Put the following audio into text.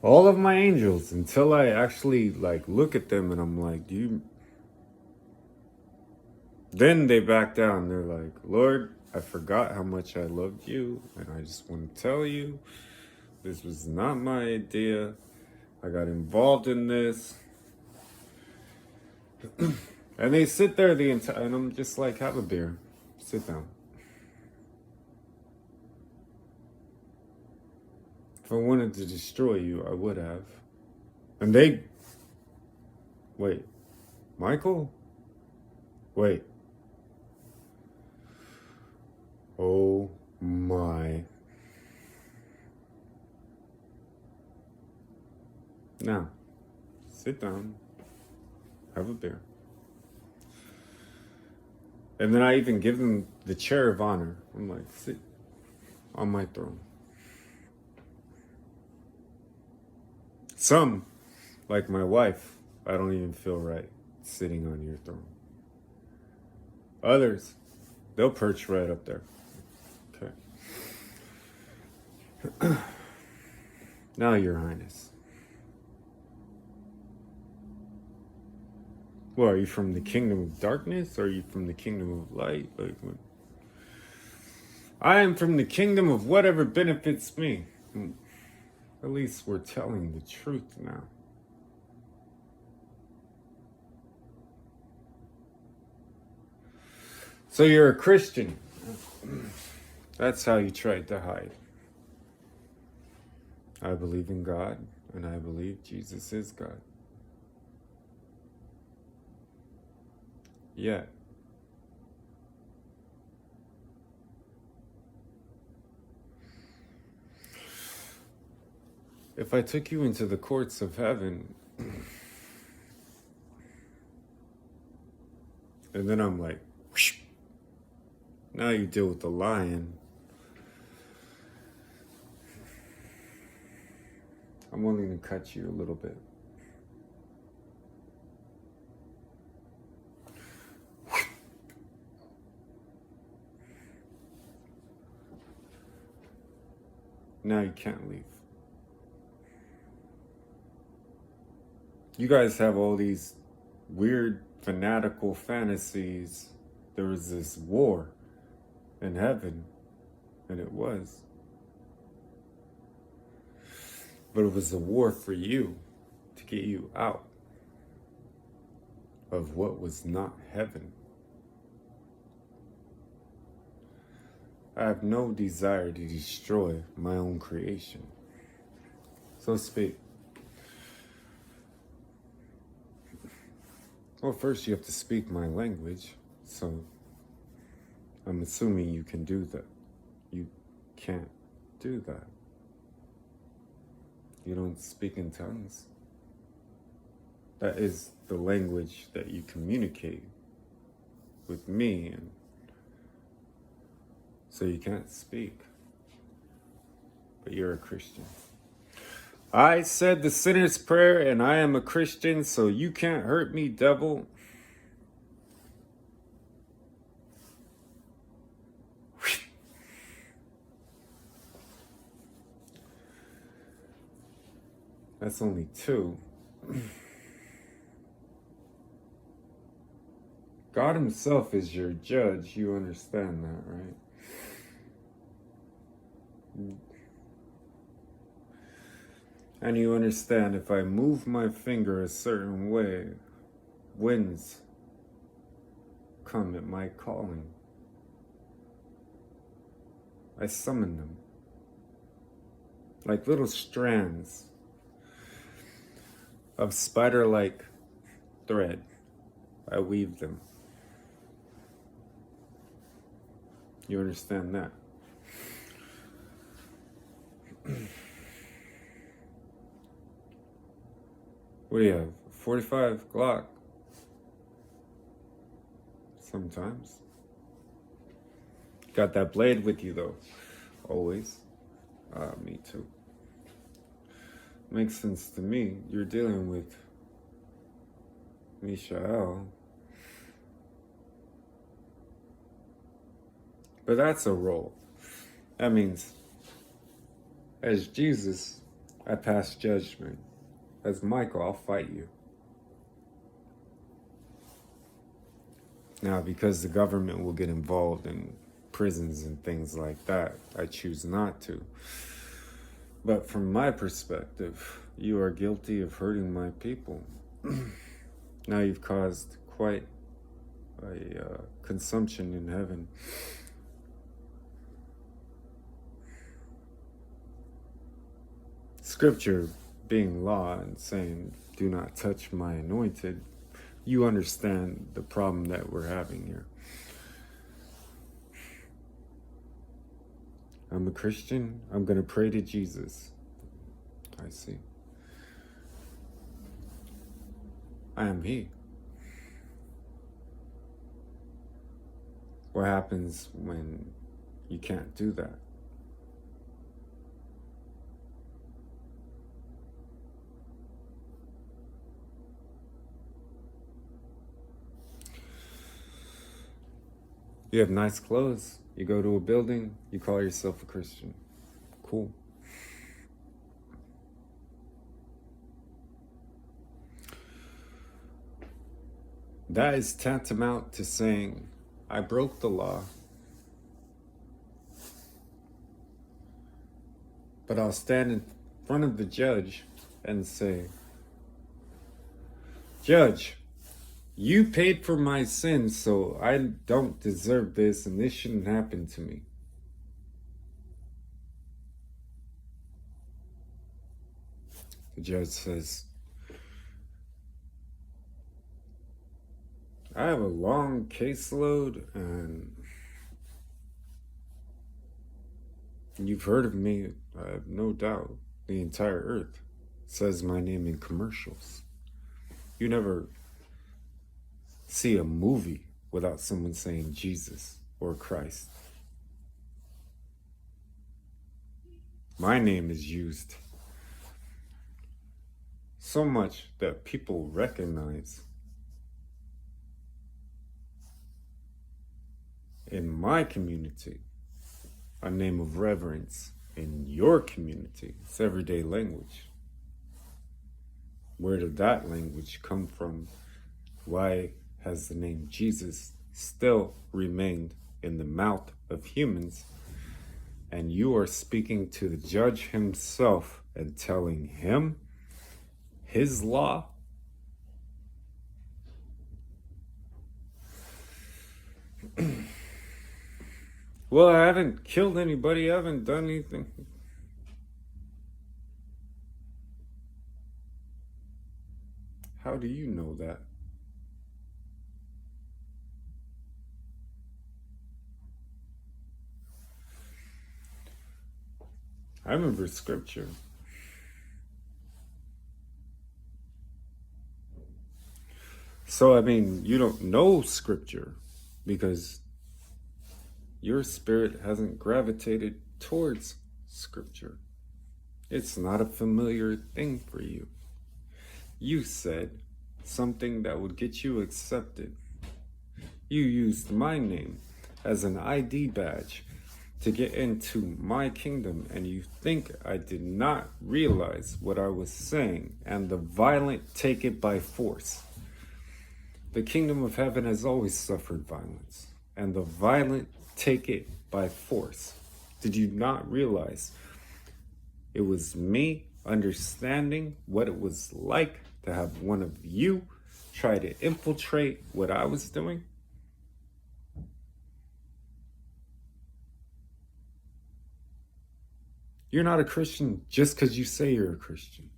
All of my angels, until I actually like look at them and I'm like, do you? Then they back down. They're like, Lord, I forgot how much I loved you, and I just want to tell you this was not my idea. I got involved in this. And they sit there the entire, and I'm just like, have a beer, sit down. If I wanted to destroy you, I would have. And they, wait, Michael? Wait. Oh my. Now, sit down, have a beer. And then I even give them the chair of honor. I'm like, sit on my throne. Some, like my wife, I don't even feel right sitting on your throne. Others, they'll perch right up there. Okay. Now, Your Highness. Well, are you from the kingdom of darkness? Or are you from the kingdom of light? Like, what? I am from the kingdom of whatever benefits me. At least we're telling the truth now. So you're a Christian. That's how you tried to hide. I believe in God, and I believe Jesus is God. Yet, if I took you into the courts of heaven, and then I'm like, whoosh, now you deal with the lion, I'm willing to cut you a little bit. Now you can't leave. You guys have all these weird fanatical fantasies. There was this war in heaven, and it was. But it was a war for you, to get you out of what was not heaven. I have no desire to destroy my own creation. So speak. Well, first you have to speak my language, so I'm assuming you can do that. You can't do that. You don't speak in tongues. That is the language that you communicate with me, and so you can't speak. But you're a Christian. I said the sinner's prayer, and I am a Christian, so you can't hurt me, devil. That's only two. God himself is your judge. You understand that, right? And you understand if I move my finger a certain way, winds come at my calling. I summon them like little strands of spider-like thread. I weave them. You understand that? What do you have? 45 Glock? Sometimes. Got that blade with you though. Always. Me too. Makes sense to me. You're dealing with Mishael. But that's a role. That means, as Jesus, I pass judgment. As Michael, I'll fight you. Now, because the government will get involved in prisons and things like that, I choose not to. But from my perspective, you are guilty of hurting my people. Now you've caused quite a consumption in heaven. Scripture being law and saying, do not touch my anointed, you understand the problem that we're having here. I'm a Christian. I'm going to pray to Jesus. I see. I am He. What happens when you can't do that? You have nice clothes. You go to a building. You call yourself a Christian. Cool. That is tantamount to saying, I broke the law, but I'll stand in front of the judge and say, Judge, you paid for my sins, so I don't deserve this, and this shouldn't happen to me. The judge says, I have a long caseload, and you've heard of me, I have no doubt. The entire earth says my name in commercials. You never see a movie without someone saying Jesus or Christ. My name is used so much that people recognize. In my community, a name of reverence. In your community, it's everyday language. Where did that language come from? Why has the name Jesus still remained in the mouth of humans? And you are speaking to the judge himself and telling him his law? Well, I haven't killed anybody. I haven't done anything. How do you know that? I remember scripture. So, I mean, you don't know scripture because your spirit hasn't gravitated towards scripture. It's not a familiar thing for you. You said something that would get you accepted. You used my name as an ID badge to get into my kingdom, and you think I did not realize what I was saying, and the violent take it by force. The kingdom of heaven has always suffered violence, and the violent take it by force. Did you not realize it was me understanding what it was like to have one of you try to infiltrate what I was doing? You're not a Christian just because you say you're a Christian.